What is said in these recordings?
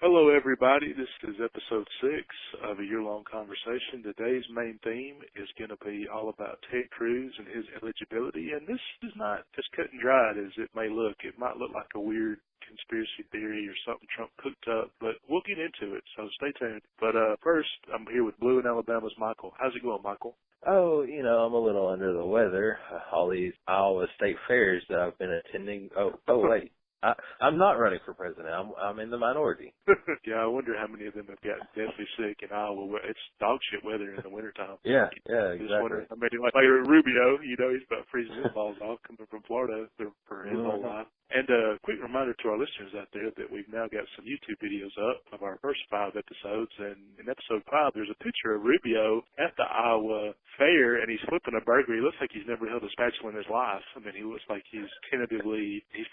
Hello, everybody. This is episode 6 of a year-long conversation. Today's main theme is going to be all about Ted Cruz and his eligibility. And this is not as cut and dried as it may look. It might look like a weird conspiracy theory or something Trump cooked up, but we'll get into it, so stay tuned. But first, I'm here with Blue in Alabama's Michael. How's it going, Michael? Oh, I'm a little under the weather. All these Iowa state fairs that I've been attending. Oh, wait. I'm not running for president. I'm in the minority. Yeah, I wonder how many of them have gotten deathly sick in Iowa. It's dog shit weather in the wintertime. Yeah, exactly. Wonder, I mean, like Rubio, he's about freezing his balls off coming from Florida for his whole life. And a quick reminder to our listeners out there that we've now got some YouTube videos up of our first 5 episodes. And in episode 5, there's a picture of Rubio at the Iowa fair, and he's flipping a burger. He looks like he's never held a spatula in his life. I mean, he looks like he's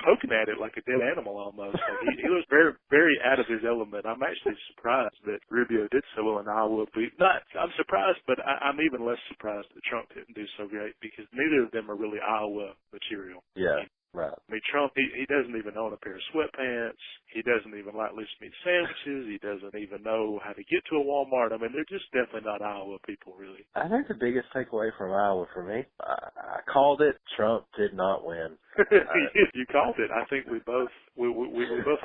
poking at it like a dead animal almost. Like he looks very, very out of his element. I'm actually surprised that Rubio did so well in Iowa. I'm surprised, but I'm even less surprised that Trump didn't do so great because neither of them are really Iowa material. Yeah. Right. I mean, Trump, he doesn't even own a pair of sweatpants. He doesn't even like loose meat sandwiches. He doesn't even know how to get to a Walmart. I mean, they're just definitely not Iowa people, really. I think the biggest takeaway from Iowa for me, I called it. Trump did not win. You called it. I think we both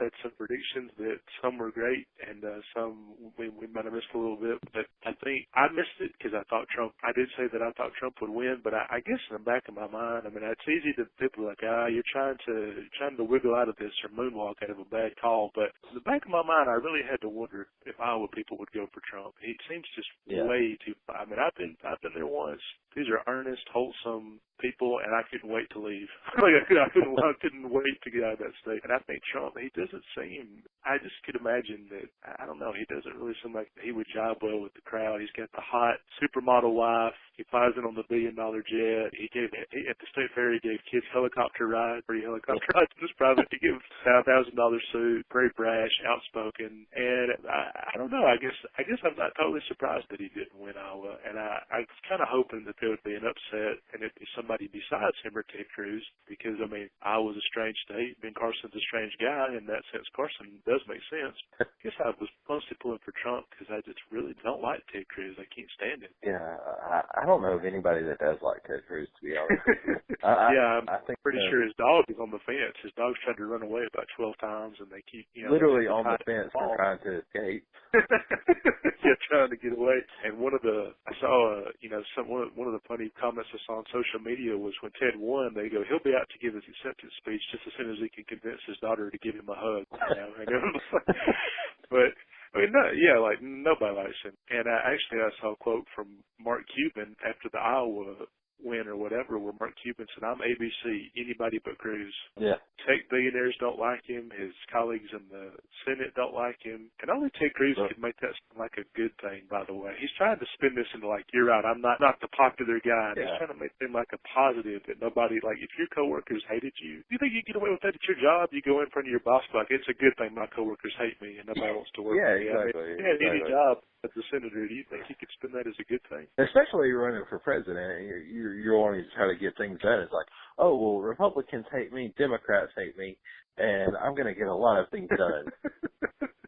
had some predictions that some were great and some we might have missed a little bit. But I think I missed it because I did say that I thought Trump would win. But I guess in the back of my mind, I mean, it's easy to people like, you're trying to wiggle out of this or moonwalk out of a bad call. But in the back of my mind, I really had to wonder if Iowa people would go for Trump. He seems just way too. I mean, I've been there once. These are earnest, wholesome people, and I couldn't wait to leave. I couldn't wait to get out of that state. And I think Trump, he doesn't seem. I just could imagine that. I don't know. He doesn't really seem like he would jive well with the crowd. He's got the hot supermodel wife. He flies in on the $1 billion jet. At the state fair, he gave kids free helicopter rides in his private. He gave a $1,000 suit. Very brash, outspoken, and I don't know. I guess I'm not totally surprised that he didn't win Iowa, and I was kind of hoping that there would be an upset and it'd be somebody besides him or Ted Cruz, because I mean Iowa's a strange state. Ben Carson's a strange guy. In that sense, Carson does make sense. I guess I was mostly pulling for Trump because I just really don't like Ted Cruz. I can't stand him. Yeah, I don't know of anybody that does like Ted Cruz, to be honest. I'm pretty sure his dog is on the fence. His dog's tried to run away about 12 times, and they keep literally on the fence and trying to escape. Yeah, trying to get away. And one of the funny comments I saw on social media was when Ted won, they go, he'll be out to give his acceptance speech just as soon as he can convince his daughter to give him a hug. But I mean, nobody likes him. And I saw a quote from Mark Cuban after the Iowa win or whatever, where Mark Cuban said, I'm ABC, anybody but Cruz. Yeah. Tech billionaires don't like him. His colleagues in the Senate don't like him. And only Ted Cruz could make that sound like a good thing, by the way. He's trying to spin this into like, you're right, I'm not the popular guy. And he's trying to make it like a positive that nobody, like, if your coworkers hated you, you think you get away with that at your job? You go in front of your boss, like, it's a good thing my coworkers hate me and nobody wants to work with me. Exactly. I mean, any job as a senator, do you think you could spin that as a good thing? Especially running for president, you're wanting to try to get things done. It's like, oh, well, Republicans hate me, Democrats hate me, and I'm going to get a lot of things done.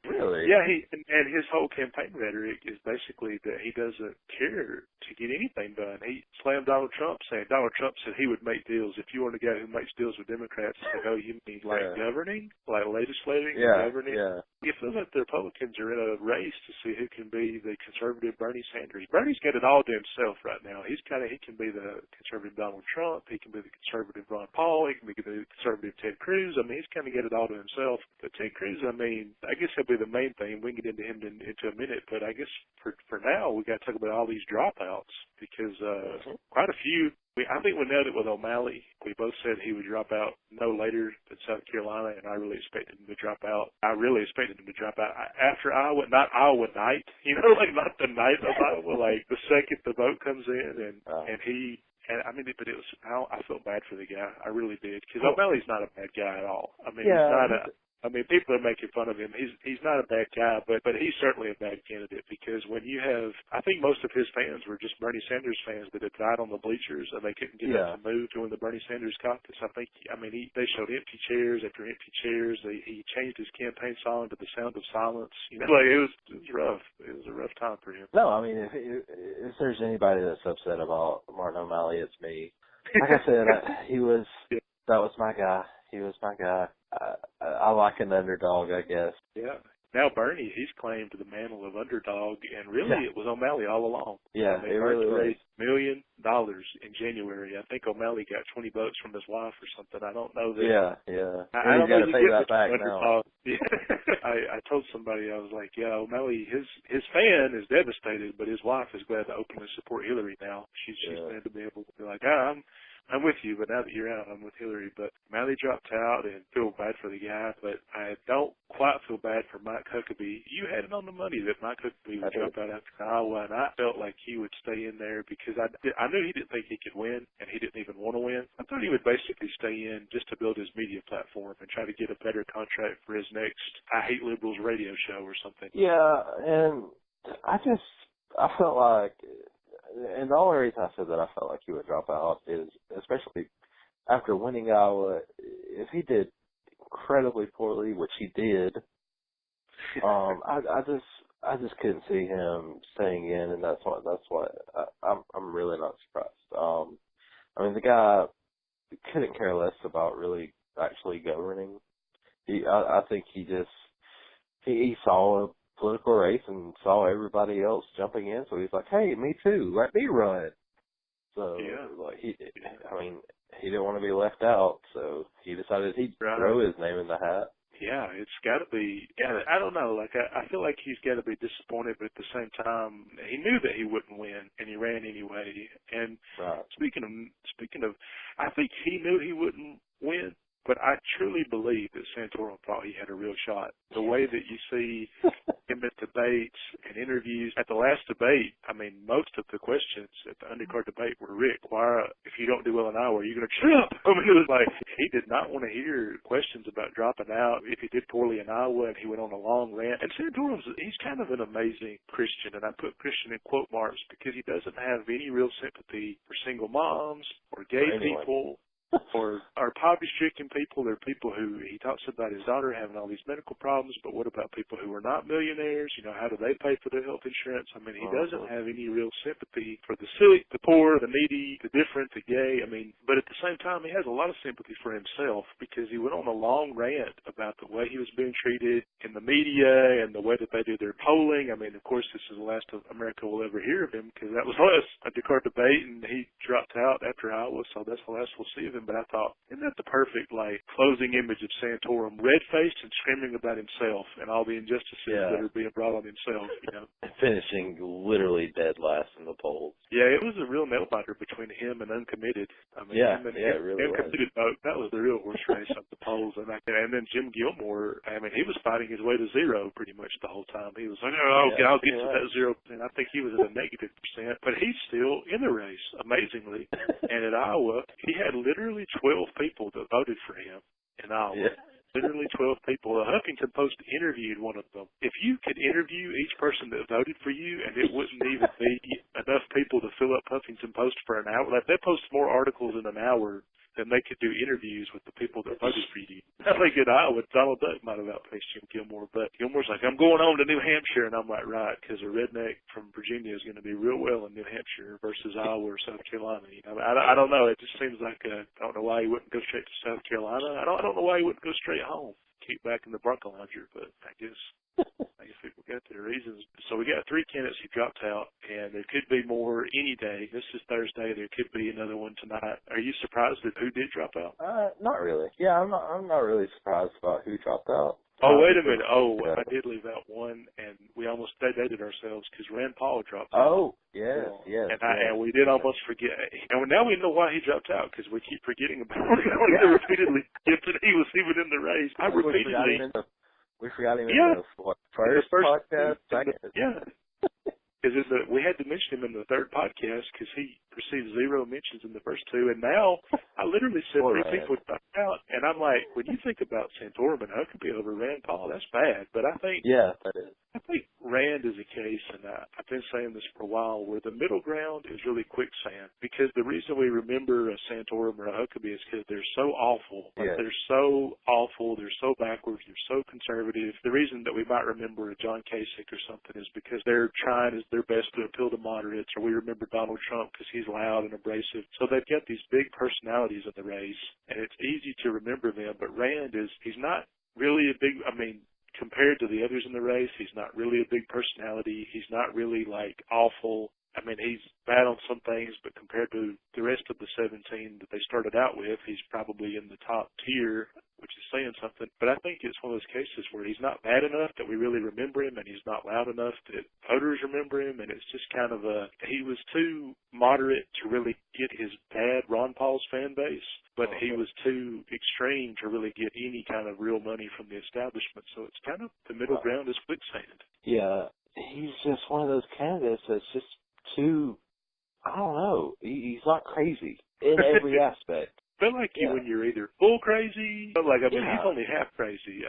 Really? Yeah, and his whole campaign rhetoric is basically that he doesn't care to get anything done. He slammed Donald Trump, saying Donald Trump said he would make deals. If you want a guy who makes deals with Democrats, it's like, oh, you mean like governing, like legislating, governing? Yeah. You feel like the Republicans are in a race to see who can be the conservative Bernie Sanders. Bernie's got it all to himself right now. He can be the conservative Donald Trump. He can be the conservative Ron Paul. He can be the conservative Ted Cruz. I mean, he's kind of got it all to himself. But Ted Cruz, I mean, I guess he'll be the main thing. We can get into him into a minute, but I guess for now we got to talk about all these dropouts because quite a few. I think we nailed it with O'Malley. We both said he would drop out no later than South Carolina, and I really expected him to drop out. After Iowa, not Iowa night, like not the night of Iowa, like the second the vote comes in, and he. And I mean, but it was. I felt bad for the guy. I really did, because O'Malley's not a bad guy at all. I mean, he's not a. I mean, people are making fun of him. He's not a bad guy, but he's certainly a bad candidate because when you have, I think most of his fans were just Bernie Sanders fans that had died on the bleachers and they couldn't get up to move during the Bernie Sanders caucus. They showed empty chairs after empty chairs. He changed his campaign song to The Sound of Silence. You know, like it was rough. It was a rough time for him. No, I mean, if there's anybody that's upset about Martin O'Malley, it's me. Like I said, that was my guy. He was my guy. I like an underdog, I guess. Yeah. Now Bernie, he's claimed the mantle of underdog, and really it was O'Malley all along. Yeah, it really was. $1 million in January. I think O'Malley got $20 from his wife or something. I don't know that. Yeah. I don't got know to pay that back now. Yeah. I told somebody, I was like, yeah, O'Malley, his fan is devastated, but his wife is glad to openly support Hillary now. She's glad to be able to be like, I'm with you, but now that you're out, I'm with Hillary. But O'Malley dropped out and feel bad for the guy, but I don't quite feel bad for Mike Huckabee. You had it on the money that Mike Huckabee would drop out after Iowa, and I felt like he would stay in there because I knew he didn't think he could win, and he didn't even want to win. I thought he would basically stay in just to build his media platform and try to get a better contract for his next I Hate Liberals radio show or something. Yeah, and I felt like, and the only reason I said that I felt like he would drop out is, especially after winning Iowa, if he did incredibly poorly, which he did, I just couldn't see him staying in, and that's why I'm really not surprised. I mean, the guy couldn't care less about really actually governing. I think he saw a political race and saw everybody else jumping in, so he's like, hey, me too, let me run. So he didn't want to be left out, so he decided he'd throw his name in the hat. Yeah, it's got to be. Yeah, I don't know. Like I feel like he's got to be disappointed, but at the same time, he knew that he wouldn't win, and he ran anyway. And speaking of, I think he knew he wouldn't win. But I truly believe that Santorum thought he had a real shot. The way that you see him at debates and interviews. At the last debate, I mean, most of the questions at the undercard debate were, Rick, if you don't do well in Iowa, are you going to trip? I mean, it was like he did not want to hear questions about dropping out if he did poorly in Iowa, and he went on a long rant. And Santorum's, he's kind of an amazing Christian, and I put Christian in quote marks because he doesn't have any real sympathy for single moms or gay people. Or poverty-stricken people. There are people who, he talks about his daughter having all these medical problems, but what about people who are not millionaires? You know, how do they pay for their health insurance? I mean, he doesn't have any real sympathy for the sick, the poor, the needy, the different, the gay. I mean, but at the same time, he has a lot of sympathy for himself because he went on a long rant about the way he was being treated in the media and the way that they do their polling. I mean, of course, this is the last of America will ever hear of him because that was last undercard debate, and he dropped out after Iowa, so that's the last we'll see of him. But I thought, isn't that the perfect, closing image of Santorum? Red-faced and screaming about himself and all the injustices that are being brought on himself, you know. Finishing literally dead last in the polls. Yeah, it was a real nail-biter between him and Uncommitted. I mean, it really Uncommitted vote, that was the real horse race of the polls. And then Jim Gilmore, I mean, he was fighting his way to zero pretty much the whole time. He was like, I'll get to that 0%. I think he was at a -%, but he's still in the race, amazingly. And at Iowa, he had literally 12 people that voted for him in Iowa. Yeah. Literally 12 people. The Huffington Post interviewed one of them. If you could interview each person that voted for you and it wouldn't even be enough people to fill up Huffington Post for an hour, they post more articles in an hour than they could do interviews with the people that voted for you. I think at Iowa, Donald Duck might have outpaced Jim Gilmore, but Gilmore's like, I'm going on to New Hampshire, and I'm like, right, because a redneck from Virginia is going to be real well in New Hampshire versus Iowa or South Carolina. You know, I don't know. It just seems like I don't know why he wouldn't go straight to South Carolina. I don't know why he wouldn't go straight home. Keep back in the Bronco Laundry, but I guess people got their reasons. So we got 3 candidates who dropped out, and there could be more any day. This is Thursday. There could be another one tonight. Are you surprised at who did drop out? Not really. Yeah, I'm not really surprised about who dropped out. Oh, wait a minute. I did leave out one, and we almost dated ourselves because Rand Paul dropped out. Oh, yes. And we did almost forget. And now we know why he dropped out because we keep forgetting about him repeatedly. He was even in the race. We forgot him in the first podcast, second. Yeah. Because we had to mention him in the third podcast because he received 0 mentions in the first 2, and now I literally said 3 people would drop out, and I'm like, when you think about Santorum and Huckabee over Rand Paul, that's bad. But I think that is. I think Rand is a case, and I've been saying this for a while, where the middle ground is really quicksand. Because the reason we remember a Santorum or a Huckabee is because they're so awful. Like, they're so awful, they're so backwards, they're so conservative. The reason that we might remember a John Kasich or something is because they're trying their best to appeal to moderates, or we remember Donald Trump because he's loud and abrasive. So they've got these big personalities in the race, and it's easy to remember them. But Rand he's not really a big, compared to the others in the race, he's not really a big personality. He's not really, awful. He's bad on some things, but compared to the rest of the 17 that they started out with, he's probably in the top tier, which is saying something. But I think it's one of those cases where he's not bad enough that we really remember him, and he's not loud enough that voters remember him, and it's just kind of he was too moderate to really get his bad Ron Paul's fan base, but he was too extreme to really get any kind of real money from the establishment. So it's kind of the middle ground is quicksand. Yeah, he's just one of those candidates that's just too, I don't know, he's not crazy in every aspect. I feel like when you're either full crazy, but he's only half crazy.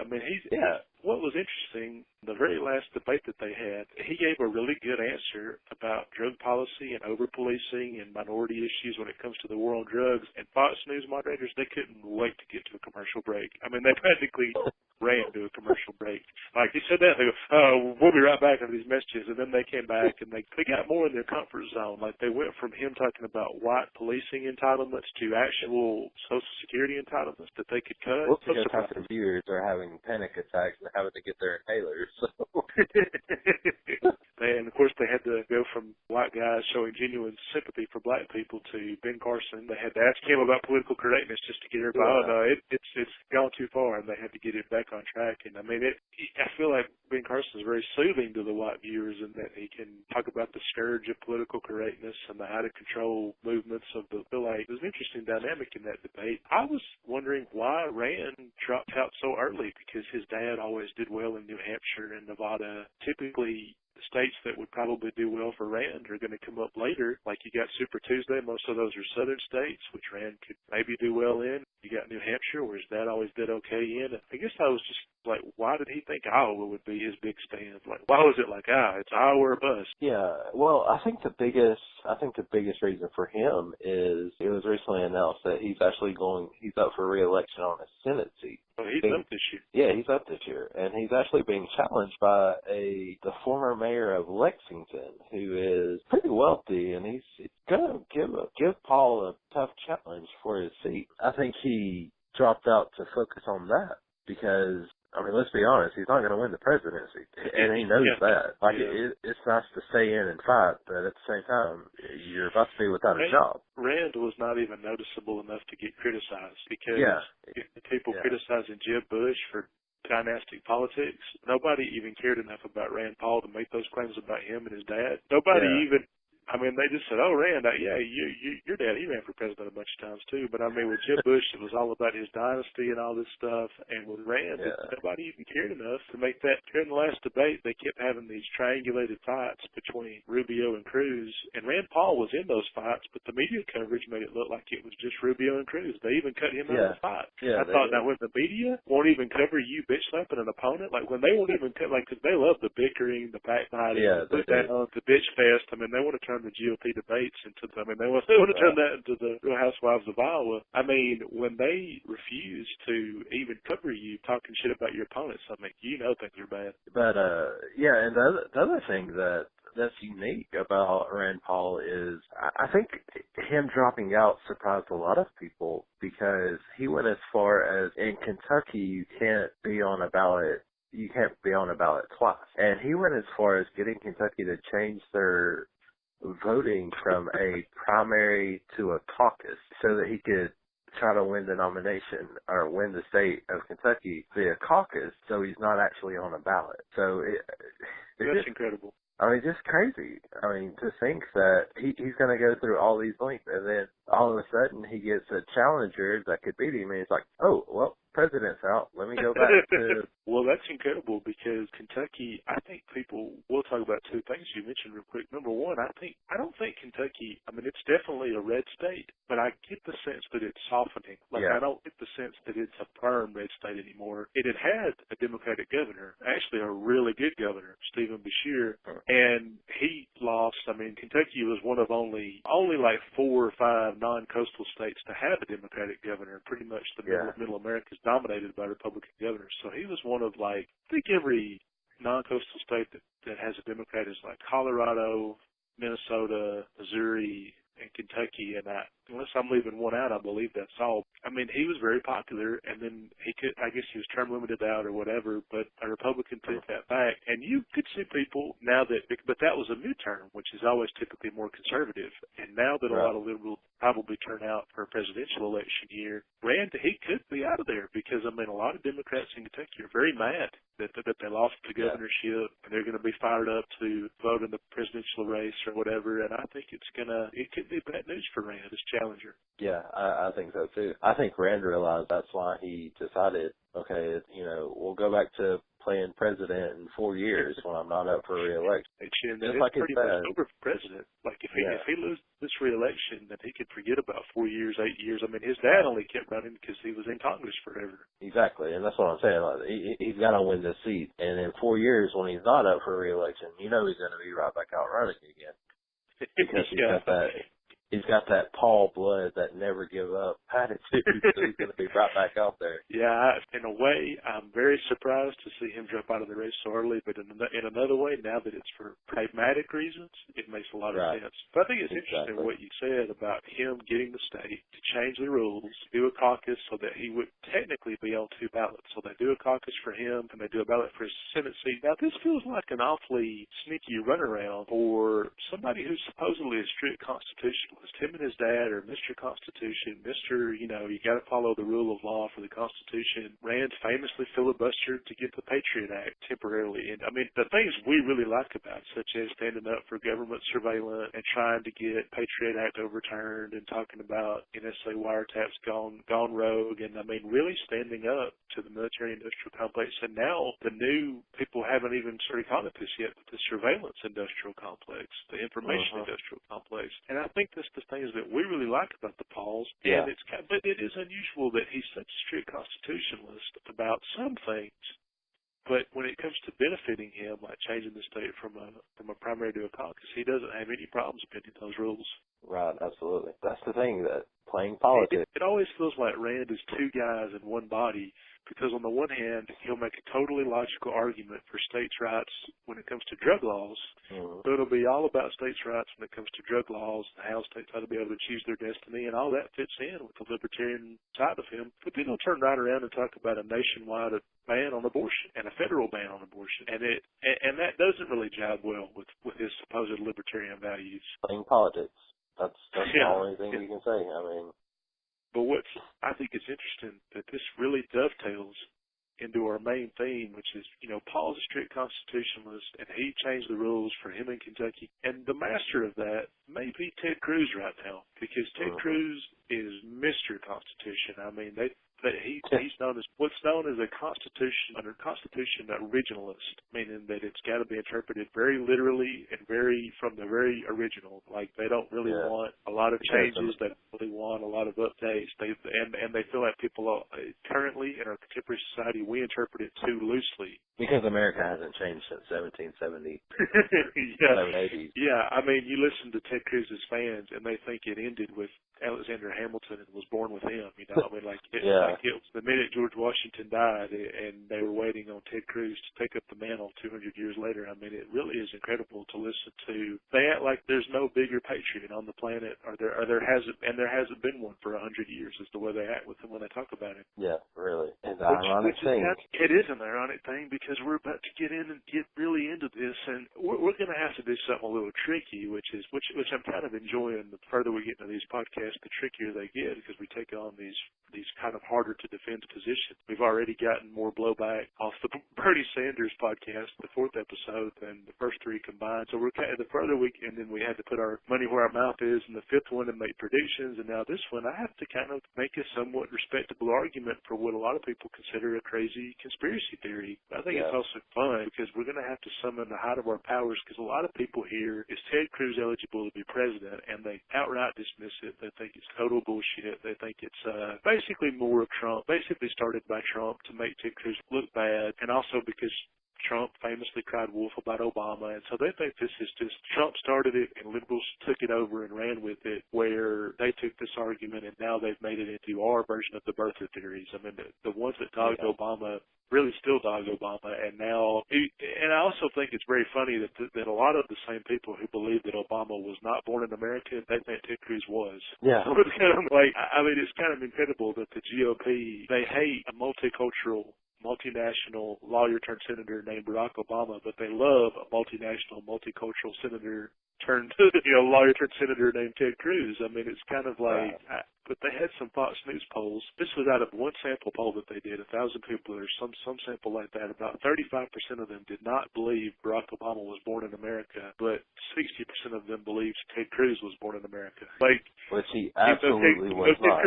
What was interesting, the very last debate that they had, he gave a really good answer about drug policy and over-policing and minority issues when it comes to the war on drugs. And Fox News moderators, they couldn't wait to get to a commercial break. They practically ran to a commercial break. Like, he said that, they go, we'll be right back on these messages. And then they came back and they got more in their comfort zone. Like, they went from him talking about white policing entitlements to actual Social Security entitlements that they could cut. Most of the viewers are having panic attacks and having to get their inhalers. So. And, of course, they had to go from white guys showing genuine sympathy for black people to Ben Carson. They had to ask him about political correctness just to get everybody, it's gone too far, and they had to get it back on track. And, I feel like Ben Carson is very soothing to the white viewers in that he can talk about the scourge of political correctness and the out-of-control movements of the like. There's an interesting dynamic in that debate. I was wondering why Rand dropped out so early, because his dad always did well in New Hampshire and Nevada. Typically, the states that would probably do well for Rand are going to come up later. Like, you got Super Tuesday. Most of those are southern states, which Rand could maybe do well in. You got New Hampshire, where his dad always did okay in. I guess I was just like, why did he think Iowa would be his big stand? Like, why was it like, it's Iowa or bust? Yeah, well, I think the biggest reason for him is it was recently announced that he's up for re-election on a Senate seat. Oh, he's up this year. Yeah, he's up this year, and he's actually being challenged by the former mayor of Lexington, who is pretty wealthy, and he's gonna give Paul a tough challenge for his seat. I think he dropped out to focus on that because, let's be honest, he's not going to win the presidency, and he knows that. It's nice to stay in and fight, but at the same time, you're about to be without a job. Rand was not even noticeable enough to get criticized because people criticizing Jeb Bush for dynastic politics, nobody even cared enough about Rand Paul to make those claims about him and his dad. Nobody even... they just said, Rand, your dad, he ran for president a bunch of times too. But with Jeb Bush, it was all about his dynasty and all this stuff. And with Rand, nobody even cared enough to make that. During the last debate, they kept having these triangulated fights between Rubio and Cruz. And Rand Paul was in those fights, but the media coverage made it look like it was just Rubio and Cruz. They even cut him out of the fight. I thought, now when the media won't even cover you bitch slapping an opponent, like when they won't even cut, because they love the bickering, the backbiting, the bitch fest. They want to turn the GOP debates into they want to turn that into the Real Housewives of Iowa. When they refuse to even cover you talking shit about your opponents, things are bad. But and the other thing that's unique about Rand Paul is I think him dropping out surprised a lot of people because he went as far as in Kentucky you can't be on a ballot twice. And he went as far as getting Kentucky to change their voting from a primary to a caucus so that he could try to win the nomination or win the state of Kentucky via caucus, so he's not actually on a ballot. So that's incredible. Just crazy. To think that he's going to go through all these links and then all of a sudden he gets a challenger that could beat him, and he's like, oh, well, president's out. Let me go back to... Well, that's incredible because Kentucky, I think we'll talk about two things you mentioned real quick. Number one, I don't think Kentucky, I mean, it's definitely a red state, but I get the sense that it's softening. Like, I don't get the sense that it's a firm red state anymore. It had a Democratic governor, actually a really good governor, Stephen Beshear, and he lost. I mean, Kentucky was one of only like 4 or 5 non-coastal states to have a Democratic governor. Pretty much the middle America is dominated by Republican governors. So he was one of, like, I think every non-coastal state that has a Democrat is like Colorado, Minnesota, Missouri, and Kentucky, and unless I'm leaving one out, I believe that's all. I mean, he was very popular, and then I guess he was term limited out or whatever, but a Republican took that back, and you could see people now but that was a midterm, which is always typically more conservative, and now that a lot of liberals probably turn out for a presidential election year, he could be out of there, because, I mean, a lot of Democrats in Kentucky are very mad that they lost the governorship, and they're going to be fired up to vote in the presidential race or whatever, and I think it could be bad news for Rand as challenger. Yeah, I think so too. I think Rand realized that's why he decided, okay, we'll go back to playing president in 4 years when I'm not up for re-election. And it's like pretty much over for president. Like if he loses this re-election, then he could forget about 4 years, 8 years. I mean, his dad only kept running because he was in Congress forever. Exactly, and that's what I'm saying. Like, he's got to win this seat, and in 4 years when he's not up for re-election, he's going to be right back out running again because he's got that Paul blood, that never give up attitude, so he's going to be right back out there. Yeah, in a way, I'm very surprised to see him drop out of the race so early, but in another way, now that it's for pragmatic reasons, it makes a lot of sense. But I think it's interesting what you said about him getting the state to change the rules, do a caucus so that he would technically be on 2 ballots. So they do a caucus for him, and they do a ballot for his Senate seat. Now, this feels like an awfully sneaky runaround for somebody who's supposedly a strict constitutionalist. Him and his dad are Mr. Constitution, Mr. You got to follow the rule of law for the Constitution. Rand famously filibustered to get the Patriot Act temporarily. And, I mean, the things we really like about it, such as standing up for government surveillance and trying to get Patriot Act overturned and talking about NSA wiretaps gone rogue, and, I mean, really standing up to the military-industrial complex. And now the new people haven't even started calling it this yet, but the surveillance industrial complex, the information industrial complex. And I think that's the things that we really like about the Pauls. And but it is unusual that he's such a strict constitutionalist about some things, but when it comes to benefiting him, like changing the state from a primary to a caucus, he doesn't have any problems bending those rules. Right, absolutely. That's the thing, that playing politics. It always feels like Rand is 2 guys in one body, because on the one hand, he'll make a totally logical argument for states' rights when it comes to drug laws, but it'll be all about states' rights when it comes to drug laws, and how states ought to be able to choose their destiny, and all that fits in with the libertarian side of him. But then he'll turn right around and talk about a nationwide ban on abortion and a federal ban on abortion, and that doesn't really jive well with his supposed libertarian values. Playing politics. That's the only thing you can say. I mean, but I think it's interesting that this really dovetails into our main theme, which is, Paul's a strict constitutionalist, and he changed the rules for him in Kentucky. And the master of that may be Ted Cruz right now, because Ted Cruz is Mr. Constitution. I mean, he's known as what's known as a constitution originalist, meaning that it's got to be interpreted very literally and from the very original. Like, they don't really want a lot of changes. They don't really want a lot of updates. They feel like people currently in our contemporary society, we interpret it too loosely. Because America hasn't changed since 1770. Yeah, I mean, you listen to Ted Cruz's fans, and they think it ended with Alexander Hamilton and was born with him. I mean, like it was the minute George Washington died, and they were waiting on Ted Cruz to take up the mantle 200 years later. I mean, it really is incredible to listen to. They act like there's no bigger patriot on the planet, or there hasn't been one for 100 years. Is the way they act with him when they talk about it. Yeah, really. It's an ironic thing. It is an ironic thing, because we're about to get in and get really into this, and we're going to have to do something a little tricky, which I'm kind of enjoying. The further we get into these podcasts, the trickier they get, because we take on these kind of hard harder to defend the position. We've already gotten more blowback off the Bernie Sanders podcast, the 4th episode, than the first 3 combined. So we're kind of the further and then we had to put our money where our mouth is in the 5th one and make predictions. And now this one, I have to kind of make a somewhat respectable argument for what a lot of people consider a crazy conspiracy theory. I think it's also fun because we're going to have to summon the height of our powers, because a lot of people here is Ted Cruz eligible to be president, and they outright dismiss it. They think it's total bullshit. They think it's basically more of Trump, basically started by Trump to make Ted Cruz look bad, and also because Trump famously cried wolf about Obama, and so they think this is just Trump started it and liberals took it over and ran with it, where they took this argument and now they've made it into our version of the birther theories. I mean, the ones that dogged Obama really still dog Obama, and now, and I also think it's very funny that a lot of the same people who believe that Obama was not born in America, they think Ted Cruz was. Yeah. So it's kind of like, I mean, it's kind of incredible that the GOP, they hate a multicultural, multinational lawyer-turned-senator named Barack Obama, but they love a multinational, multicultural senator lawyer-turned-senator named Ted Cruz. I mean, it's kind of like, but they had some Fox News polls. This was out of one sample poll that they did, 1,000 people, or some sample like that. About 35% of them did not believe Barack Obama was born in America, but 60% of them believed Ted Cruz was born in America. Like, which he absolutely was not.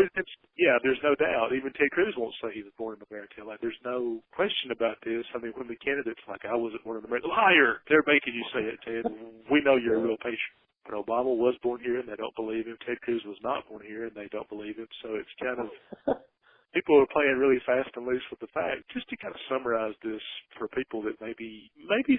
Yeah, there's no doubt. Even Ted Cruz won't say he was born in America. Like, there's no question about this. I mean, when the candidate's like, I wasn't born in America, liar! They're making you say it, Ted. We know you're a real patriot. But Obama was born here, and they don't believe him. Ted Cruz was not born here, and they don't believe him. So it's kind of, people are playing really fast and loose with the facts. Just to kind of summarize this for people that maybe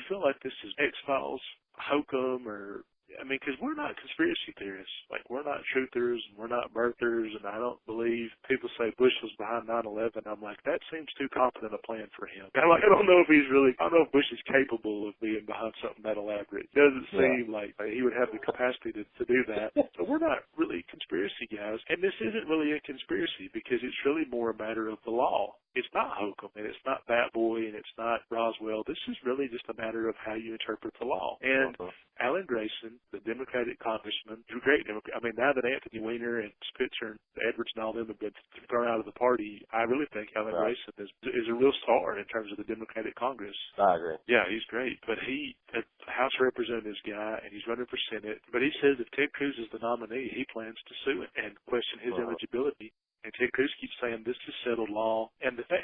feel like this is X-Files, hokum, or, I mean, because we're not conspiracy theorists. Like, we're not truthers, and we're not birthers, and I don't believe people say Bush was behind 9/11. I'm like, that seems too confident a plan for him. I don't know if I don't know if Bush is capable of being behind something that elaborate. It doesn't seem like he would have the capacity to do that. So we're not really conspiracy guys, and this isn't really a conspiracy because it's really more a matter of the law. It's not hokum, and it's not Bat Boy, and it's not Roswell. This is really just a matter of how you interpret the law. And Alan Grayson, the Democratic congressman, a great Democrat. I mean, now that Anthony Weiner and Spitzer and Edwards and all them have been thrown out of the party, I really think Alan Grayson is a real star in terms of the Democratic Congress. I agree. Yeah, he's great. But he's a House Representatives guy, and he's running for Senate. But he says if Ted Cruz is the nominee, he plans to sue it and question his eligibility. And Ted Cruz keeps saying this is settled law, and the fact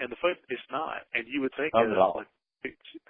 it's not. And you would think like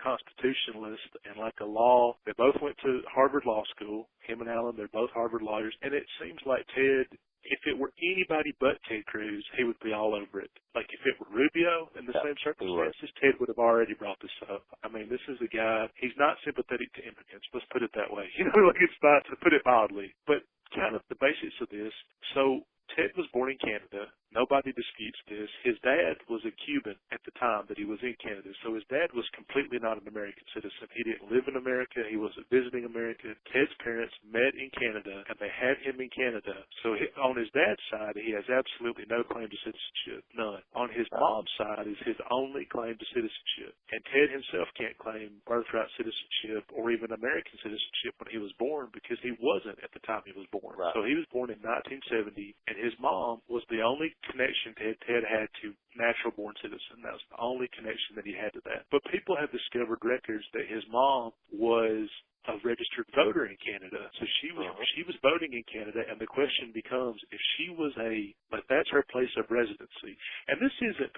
constitutionalist and like a law. They both went to Harvard Law School. Him and Alan, they're both Harvard lawyers. And it seems like Ted, if it were anybody but Ted Cruz, he would be all over it. Like if it were Rubio in the same circumstances, Ted would have already brought this up. I mean, this is a guy, he's not sympathetic to immigrants. Let's put it that way. You know, like it's not, to put it mildly. But kind of the basics of this. So Ted was born in Canada. Nobody disputes this. His dad was a Cuban at the time that he was in Canada. So his dad was completely not an American citizen. He didn't live in America. He wasn't visiting America. Ted's parents met in Canada, and they had him in Canada. So on his dad's side, he has absolutely no claim to citizenship. None. On his mom's side is his only claim to citizenship. And Ted himself can't claim birthright citizenship or even American citizenship when he was born because he wasn't at the time he was born. Right. So he was born in 1970, and his mom was the only connection Ted had to natural-born citizen. That was the only connection that he had to that. But people have discovered records that his mom was a registered voter in Canada. So she was voting in Canada, and the question becomes if she was that's her place of residency. And this isn't,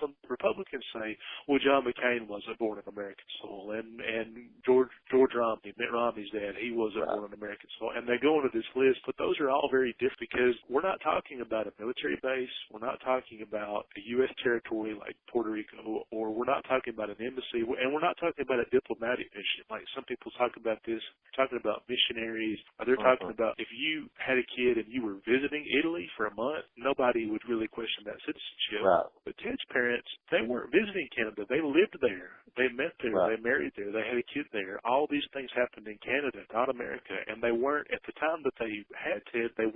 some Republicans say, well, John McCain wasn't born on American soil, and George Romney, Mitt Romney's dad, he wasn't born on American soil. And they go into this list, but those are all very different because we're not talking about a military base, we're not talking about a U.S. territory like Puerto Rico, or we're not talking about an embassy, and we're not talking about a diplomatic mission. Like some people talk about this, talking about missionaries. They're talking about if you had a kid and you were visiting Italy for a month, nobody would really question that citizenship. Right. But Ted's parents, they weren't visiting Canada. They lived there. They met there. Right. They married there. They had a kid there. All these things happened in Canada, not America. And they weren't, at the time that they had Ted, they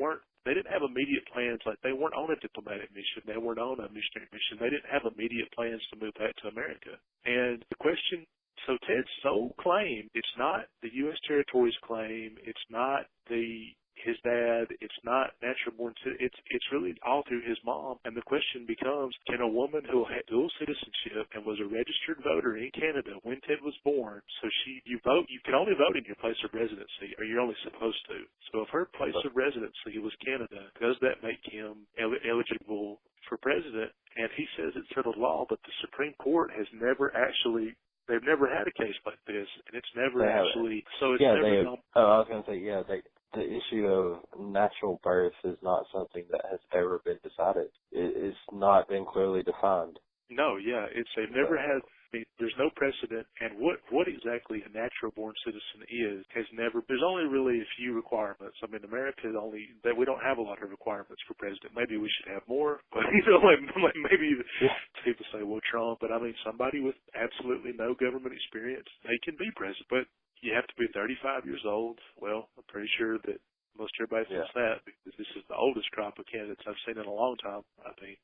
didn't have immediate plans. Like they weren't on a diplomatic mission. They weren't on a missionary mission. They didn't have immediate plans to move back to America. And the question, so Ted's sole claim, it's not the U.S. territory's claim, it's not his dad. It's not natural born. It's really all through his mom. And the question becomes, can a woman who had dual citizenship and was a registered voter in Canada when Ted was born, so you can only vote in your place of residency, or you're only supposed to. So if her place of residency was Canada, does that make him eligible for president? And he says it's settled law, but the Supreme Court has never actually. They've never had a case like this, and it's never actually. So it's never. I was going to say, the issue of natural birth is not something that has ever been decided. It's not been clearly defined. No, they've never had. I mean, there's no precedent, and what exactly a natural-born citizen is has never. There's only really a few requirements. I mean, America we don't have a lot of requirements for president. Maybe we should have more, but maybe people say, well, Trump, but I mean, somebody with absolutely no government experience, they can be president, but you have to be 35 years old. Well, I'm pretty sure that most everybody thinks that because this is the oldest crop of candidates I've seen in a long time. I think.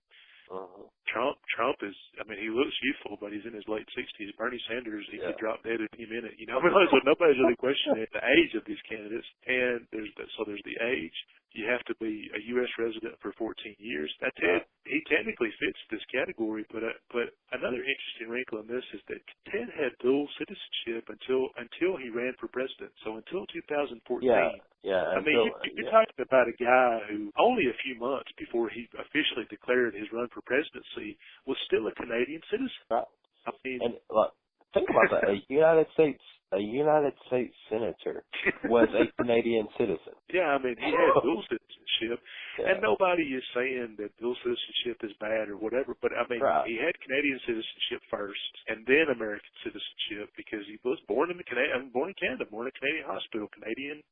Trump is, I mean, he looks youthful, but he's in his late 60s. Bernie Sanders, he could drop dead at any minute, you know. So nobody's really questioning the age of these candidates. And there's the age. You have to be a U.S. resident for 14 years. Now, Ted, he technically fits this category, but another interesting wrinkle in this is that Ted had dual citizenship until he ran for president. So until 2014. I mean, you're talking about a guy who only a few months before he officially declared his run for presidency was still a Canadian citizen. Right. I mean, and look, think about that. A United States senator was a Canadian citizen. Yeah, I mean, he had dual citizenship, and nobody is saying that dual citizenship is bad or whatever, but I mean, he had Canadian citizenship first, and then American citizenship because he was born in Canada, born in a Canadian hospital, Canadian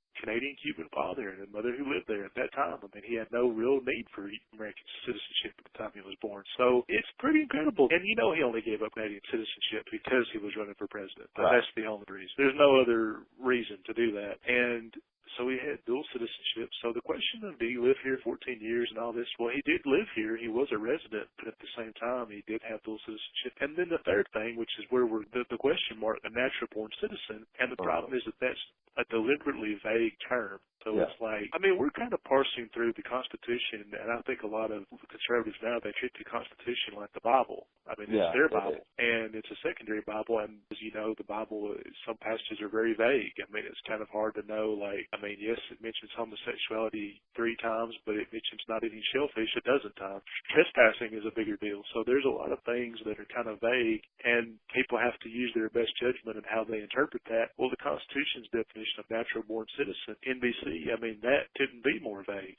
Cuban father and a mother who lived there at that time. I mean, he had no real need for American citizenship at the time he was born. So it's pretty incredible. And you know he only gave up Canadian citizenship because he was running for president. That's the only reason. There's no other reason to do that. And so he had dual citizenship. So the question of, did he live here 14 years and all this? Well, he did live here. He was a resident, but at the same time, he did have dual citizenship. And then the third thing, which is where we're the question mark, a natural-born citizen. And the problem is that that's a deliberately vague term. So it's like, I mean, we're kind of parsing through the Constitution, and I think a lot of conservatives now, they treat the Constitution like the Bible. I mean, it's their Bible, and it's a secondary Bible, and as you know, the Bible, some passages are very vague. I mean, it's kind of hard to know, like, I mean, yes, it mentions homosexuality 3 times, but it mentions not eating shellfish a dozen times. Trespassing is a bigger deal. So there's a lot of things that are kind of vague, and people have to use their best judgment in how they interpret that. Well, the Constitution's definition of natural-born citizen, NBC, I mean, that couldn't be more vague.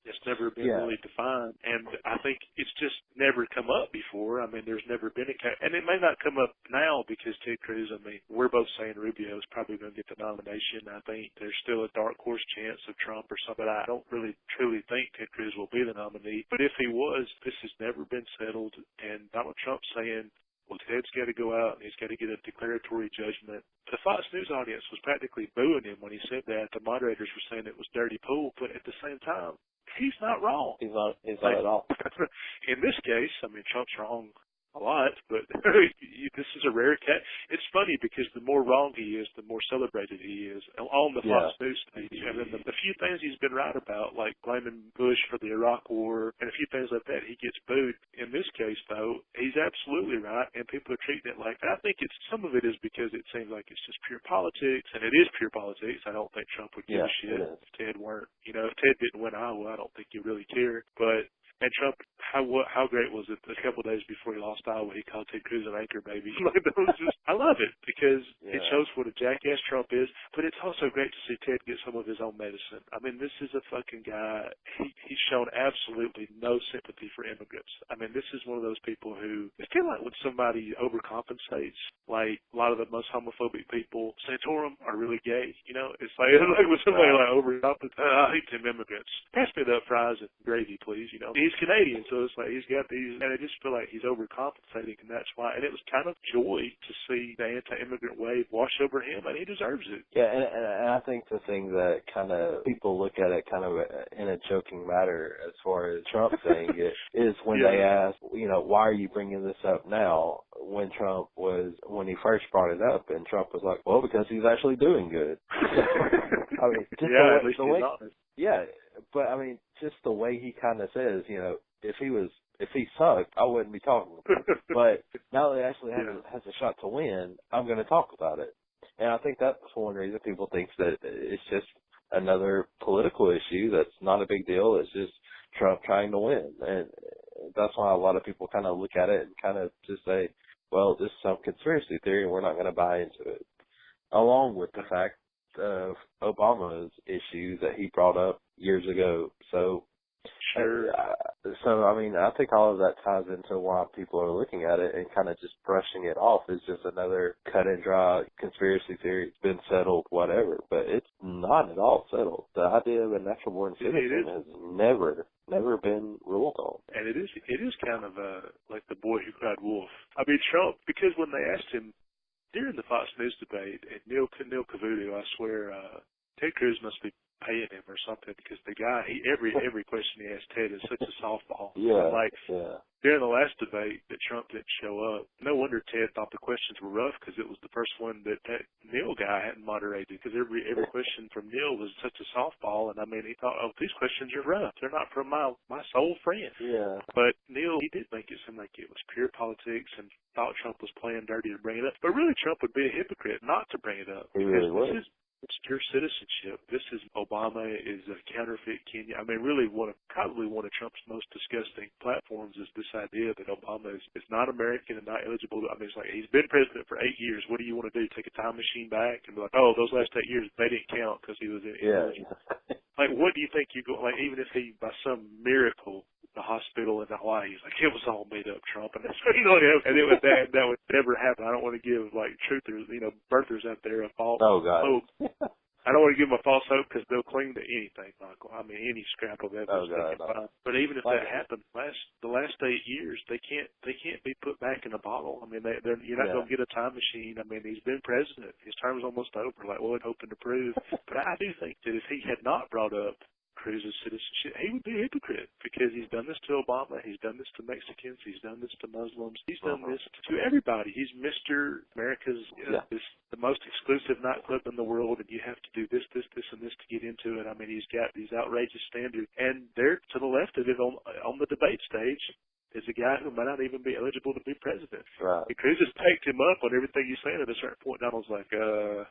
It's never been really defined, and I think it's just never come up before. I mean, there's never been and it may not come up now because Ted Cruz, I mean, we're both saying Rubio is probably going to get the nomination. I think there's still a dark horse chance of Trump or something. I don't really truly think Ted Cruz will be the nominee, but if he was, this has never been settled, and Donald Trump saying, well, Ted's got to go out and he's got to get a declaratory judgment. The Fox News audience was practically booing him when he said that. The moderators were saying it was dirty pool, but at the same time, he's not wrong. He's not at all. In this case, I mean, Trump's wrong a lot, but this is a rare cat. It's funny because the more wrong he is, the more celebrated he is on the Fox News stage. And then the few things he's been right about, like blaming Bush for the Iraq War and a few things like that, he gets booed. In this case, though, he's absolutely right, and people are treating it like that. I think some of it is because it seems like it's just pure politics, and it is pure politics. I don't think Trump would give a shit if Ted weren't. You know, if Ted didn't win Iowa, I don't think he'd really care. But and Trump, how great was it? A couple of days before he lost Iowa, he called Ted Cruz an anchor baby. I love it because it shows what a jackass Trump is. But it's also great to see Ted get some of his own medicine. I mean, this is a fucking guy. He's shown absolutely no sympathy for immigrants. I mean, this is one of those people who I feel like when somebody overcompensates, like a lot of the most homophobic people, Santorum are really gay. You know, it's like when somebody like overcompensates. I hate them immigrants. Pass me the fries and gravy, please. You know. He's Canadian, so it's like he's got these, and I just feel like he's overcompensating, and that's why. And it was kind of joy to see the anti-immigrant wave wash over him, and he deserves it. Yeah, and I think the thing that kind of people look at it kind of in a joking matter as far as Trump saying it is when they ask, you know, why are you bringing this up now? when he first brought it up, and Trump was like, well, because he's actually doing good. I mean, just at least he's honest. Yeah, but I mean, just the way he kind of says, if he sucked, I wouldn't be talking with him. But now that he actually has a shot to win, I'm going to talk about it. And I think that's one reason people think that it's just another political issue that's not a big deal. It's just Trump trying to win. And that's why a lot of people kind of look at it and kind of just say, well, this is some conspiracy theory and we're not going to buy into it. Along with the fact of Obama's issue that he brought up years ago. So, sure. I mean, I think all of that ties into why people are looking at it and kind of just brushing it off as just another cut and dry conspiracy theory. It's been settled, whatever, but it's not at all settled. The idea of a natural born citizen has never been ruled on. And it is kind of like the boy who cried wolf. I mean, Trump, because when they asked him during the Fox News debate, and Neil Cavuto, I swear, Ted Cruz must be paying him or something, because the guy, every question he asked Ted is such a softball. Yeah. During the last debate that Trump didn't show up, no wonder Ted thought the questions were rough, because it was the first one that Neil guy hadn't moderated, because every question from Neil was such a softball, and I mean, he thought, oh, these questions are rough. They're not from my soul friend. Yeah. But Neil, he did make it seem like it was pure politics and thought Trump was playing dirty to bring it up. But really, Trump would be a hypocrite not to bring it up. He really was. It's pure citizenship. This is Obama is a counterfeit Kenya. I mean, really, probably one of Trump's most disgusting platforms is this idea that Obama is not American and not eligible. I mean, it's like he's been president for 8 years. What do you want to do? Take a time machine back and be like, oh, those last 8 years they didn't count because he was ineligible. Like, what do you think you go? Like, even if he by some miracle the hospital in Hawaii, he's like, it was all made up, Trump, and that's and it was that would never happen. I don't want to give like truthers, birthers out there a false hope. I don't want to give them a false hope because they'll cling to anything, Michael. I mean, any scrap of evidence they can find. But even if that happened, the last 8 years, they can't be put back in a bottle. I mean, you're not going to get a time machine. I mean, he's been president. His term's almost over. Like, well, hoping to prove. But I do think that if he had not brought up Cruz's citizenship, he would be a hypocrite, because he's done this to Obama, he's done this to Mexicans, he's done this to Muslims, he's done this to everybody. He's Mr. America's the most exclusive nightclub in the world, and you have to do this, and this to get into it. I mean, he's got these outrageous standards, and there to the left of it on the debate stage is a guy who might not even be eligible to be president. Right. And Cruz just packed him up on everything he's saying. At a certain point, Donald's like, I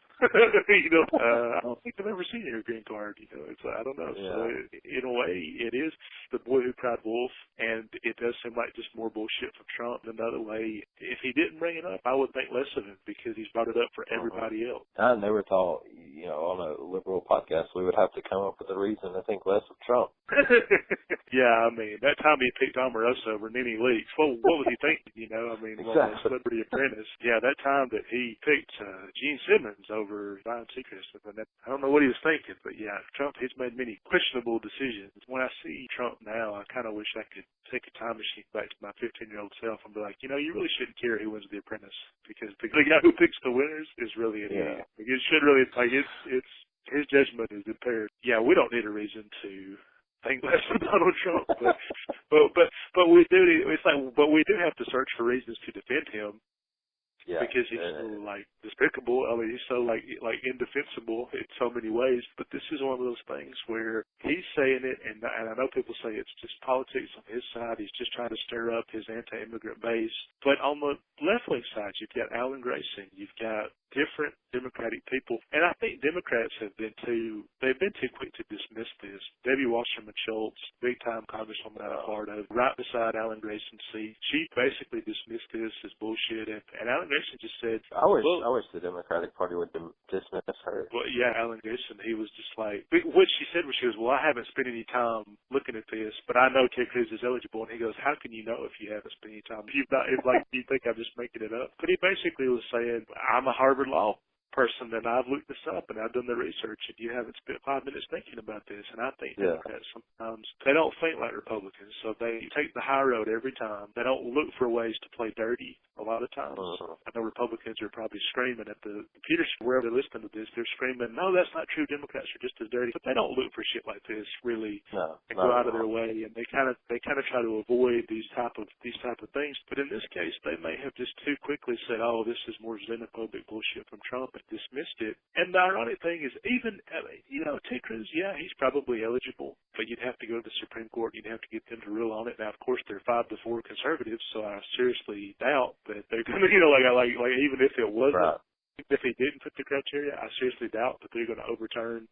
don't think I've ever seen your green card. It's I don't know. Yeah. So in a way, it is the boy who cried wolf, and it does seem like just more bullshit from Trump. Another way, if he didn't bring it up, I would think less of him, because he's brought it up for everybody else. I never thought, on a liberal podcast, we would have to come up with a reason to think less of Trump. Yeah, I mean, that time he picked Omarosa over Nene Leakes, what was he thinking, I mean, exactly. Celebrity Apprentice. Yeah, that time that he picked Gene Simmons over Ryan Seacrest, I don't know what he was thinking, but yeah, Trump, he's made many questionable decisions. When I see Trump now, I kind of wish I could take a time machine back to my 15-year-old self and be like, you really shouldn't care who wins The Apprentice, because the guy who picks the winners is really an idiot. Like, it should really, like, it's his judgment is impaired. Yeah, we don't need a reason to think less of Donald Trump, but we do. It's like, but we do have to search for reasons to defend him, because he's so despicable. I mean, he's so like indefensible in so many ways. But this is one of those things where he's saying it, and I know people say it's just politics on his side. He's just trying to stir up his anti-immigrant base. But on the left-wing side, you've got Alan Grayson, you've got different Democratic people, and I think Democrats have been too quick to dismiss this. Debbie Wasserman Schultz, big-time congresswoman out of Florida, right beside Alan Grayson's seat, she basically dismissed this as bullshit, and Alan Grayson just said, I wish the Democratic Party would dismiss her. Well, yeah, Alan Grayson, he was just like, what she said was, she goes, well, I haven't spent any time looking at this, but I know Ted Cruz is eligible, and he goes, how can you know if you haven't spent any time? If you think I'm just making it up? But he basically was saying, I'm a Harvard Law person, and I've looked this up and I've done the research, and you haven't spent 5 minutes thinking about this. And I think Democrats sometimes, they don't think like Republicans, so they take the high road every time. They don't look for ways to play dirty a lot of times. I know Republicans are probably screaming at the computers wherever they're listening to this. They're screaming, no, that's not true. Democrats are just as dirty. But they don't look for shit like this, really, and go out of their way. And they kind of try to avoid these type of things. But in this case, they may have just too quickly said, oh, this is more xenophobic bullshit from Trump, and dismissed it. And the ironic thing is, even, Ted Cruz, yeah, he's probably eligible, but you'd have to go to the Supreme Court. You'd have to get them to rule on it. Now, of course, they're 5-4 conservatives, so I seriously doubt that they're going to, like even if it wasn't, if he didn't fit the criteria, I seriously doubt that they're going to overturn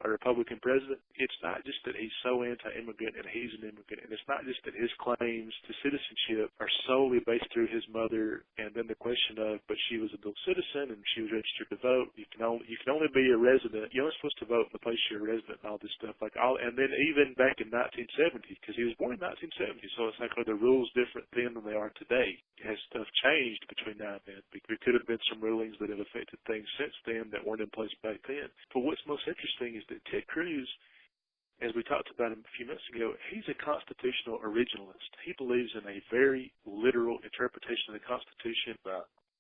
a Republican president. It's not just that he's so anti-immigrant and he's an immigrant, and it's not just that his claims to citizenship are solely based through his mother, and then the question of, but she was a dual citizen and she was registered to vote. You can only be a resident. You're only supposed to vote in the place you're a resident, and all this stuff. And then even back in 1970, because he was born in 1970, so it's like, are the rules different then than they are today? Has stuff changed between now and then? There could have been some rulings that have affected things since then that weren't in place back then. But what's most interesting is that Ted Cruz, as we talked about him a few minutes ago, he's a constitutional originalist. He believes in a very literal interpretation of the Constitution.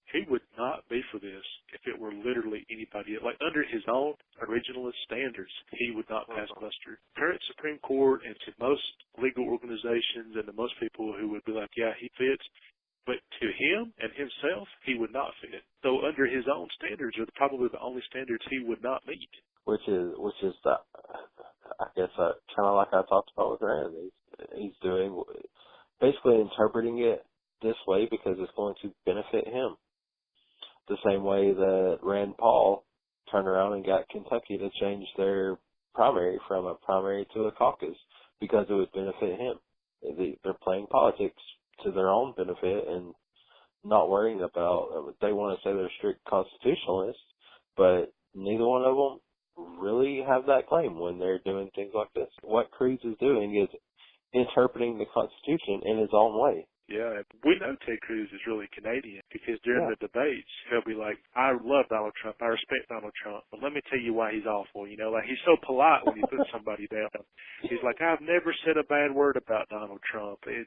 He would not be for this if it were literally anybody. Like, under his own originalist standards, he would not pass muster. Current Supreme Court and to most legal organizations and to most people who would be like, yeah, he fits. But to him and himself, he would not fit. So under his own standards are probably the only standards he would not meet. Which is the, I guess, kind of like I talked about with Rand. He's doing, basically interpreting it this way because it's going to benefit him. The same way that Rand Paul turned around and got Kentucky to change their primary from a primary to a caucus because it would benefit him. They're playing politics to their own benefit and not worrying about, they want to say they're strict constitutionalists, but neither one of them really have that claim when they're doing things like this. What Cruz is doing is interpreting the Constitution in his own way. Yeah, we know Ted Cruz is really Canadian because during the debates, he'll be like, I love Donald Trump, I respect Donald Trump, but let me tell you why he's awful. Like, he's so polite when he puts somebody down. He's like, I've never said a bad word about Donald Trump and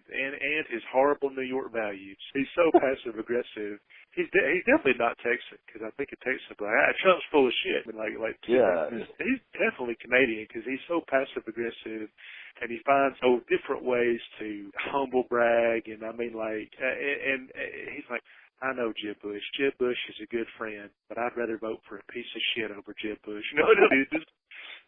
his horrible New York values. He's so passive-aggressive. He's definitely not Texan, because I think a Texan would be like, Trump's full of shit. I mean, he's definitely Canadian because he's so passive-aggressive. And he finds different ways to humble brag, and I mean, and he's like, I know Jeb Bush. Jeb Bush is a good friend, but I'd rather vote for a piece of shit over Jeb Bush. He just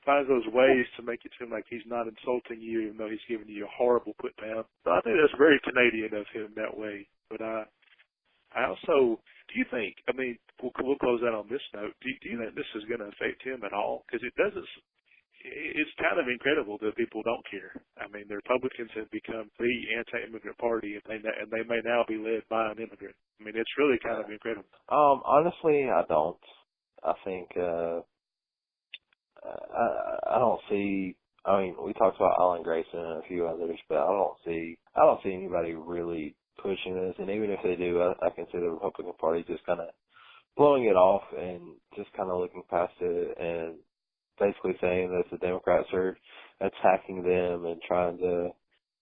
finds those ways to make it seem like he's not insulting you, even though he's giving you a horrible put down. So I think that's very Canadian of him that way. But I also, do you think? I mean, we'll close out on this note. Do you think this is going to affect him at all? Because it doesn't. It's kind of incredible that people don't care. I mean, the Republicans have become the anti-immigrant party, and they may now be led by an immigrant. I mean, it's really kind of incredible. Honestly, I don't. I think I don't see. I mean, we talked about Alan Grayson and a few others, but I don't see anybody really pushing this. And even if they do, I can see the Republican Party just kind of blowing it off and just kind of looking past it and basically saying that the Democrats are attacking them and trying to.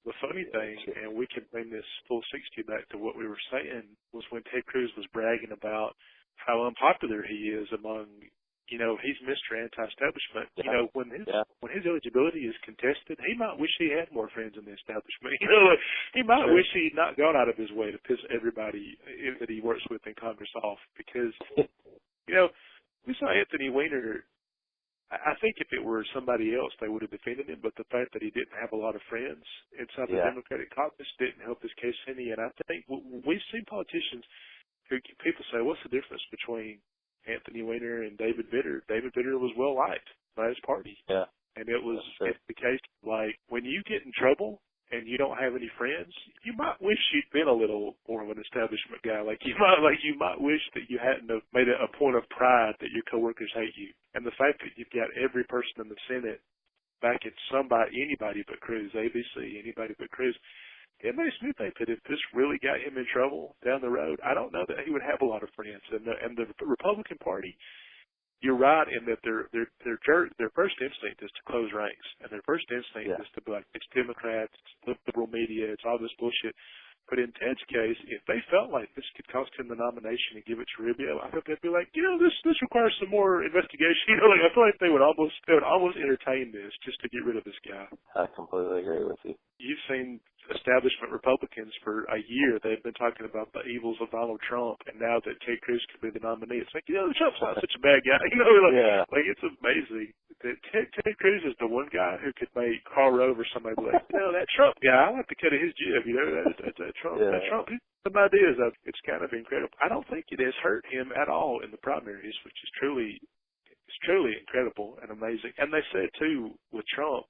The funny thing, and we can bring this full 60 back to what we were saying, was when Ted Cruz was bragging about how unpopular he is among, he's Mr. Anti-Establishment. Yeah. When his eligibility is contested, he might wish he had more friends in the establishment. He might wish he'd not gone out of his way to piss everybody that he works with in Congress off because, we saw Anthony Weiner. I think if it were somebody else, they would have defended him, but the fact that he didn't have a lot of friends inside the Democratic caucus didn't help his case any. And I think we've seen politicians who people say, what's the difference between Anthony Weiner and David Vitter? David Vitter was well liked by his party. Yeah. And it's the case, like, when you get in trouble and you don't have any friends, you might wish you'd been a little more of an establishment guy. You might wish that you hadn't have made it a point of pride that your coworkers hate you. And the fact that you've got every person in the Senate back at anybody but Cruz, ABC, anybody but Cruz, it makes me think that if this really got him in trouble down the road, I don't know that he would have a lot of friends. And the Republican Party, you're right in that their first instinct is to close ranks, and their first instinct is to be like, it's Democrats, it's liberal media, it's all this bullshit. But in Ted's case, if they felt like this could cost him the nomination and give it to Rubio, I think they'd be like, this requires some more investigation. Like I feel like they would almost entertain this just to get rid of this guy. I completely agree with you. You've seen establishment Republicans for a year. They've been talking about the evils of Donald Trump, and now that Ted Cruz could be the nominee, it's like, Trump's not such a bad guy. Like it's amazing that Ted Cruz is the one guy who could make Karl Rove or somebody be like, that Trump guy, I like the cut of his jib. That Trump. That Trump. Some ideas of it's kind of incredible. I don't think it has hurt him at all in the primaries, which is truly incredible and amazing. And they said too with Trump,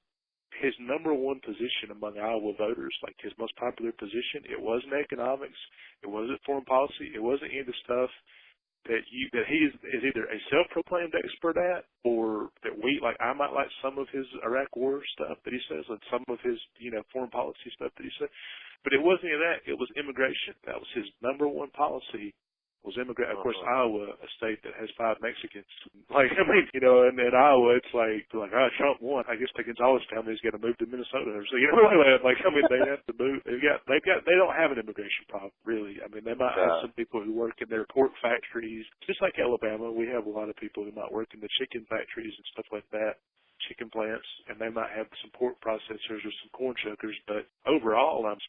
his number one position among Iowa voters, like his most popular position, it wasn't economics, it wasn't foreign policy, it wasn't any of the stuff that he is either a self-proclaimed expert at, or that I might like some of his Iraq War stuff that he says, and some of his foreign policy stuff that he said, but it wasn't any of that. It was immigration. That was his number one policy. Was immigrant. Of course, Iowa, a state that has 5 Mexicans. And in Iowa, it's like, Trump won. I guess the Gonzalez family's got to move to Minnesota. So, they have to move. They don't have an immigration problem, really. I mean, they might have some people who work in their pork factories. Just like Alabama, we have a lot of people who might work in the chicken factories and stuff like that. Chicken plants, and they might have some pork processors or some corn shuckers, but overall, I'm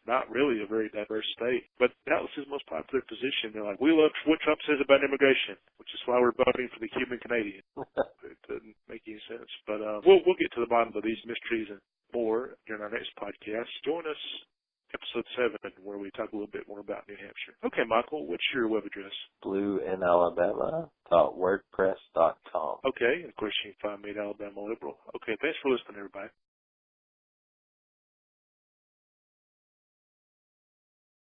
not really a very diverse state. But that was his most popular position. They're like, we love what Trump says about immigration, which is why we're voting for the Cuban Canadian. It doesn't make any sense. But we'll get to the bottom of these mysteries and more during our next podcast. Join us, episode 7, where we talk a little bit more about New Hampshire. Okay, Michael, what's your web address? blueinalabama.wordpress.com. Okay, and of course you can find me at Alabama Liberal. Okay, thanks for listening, everybody.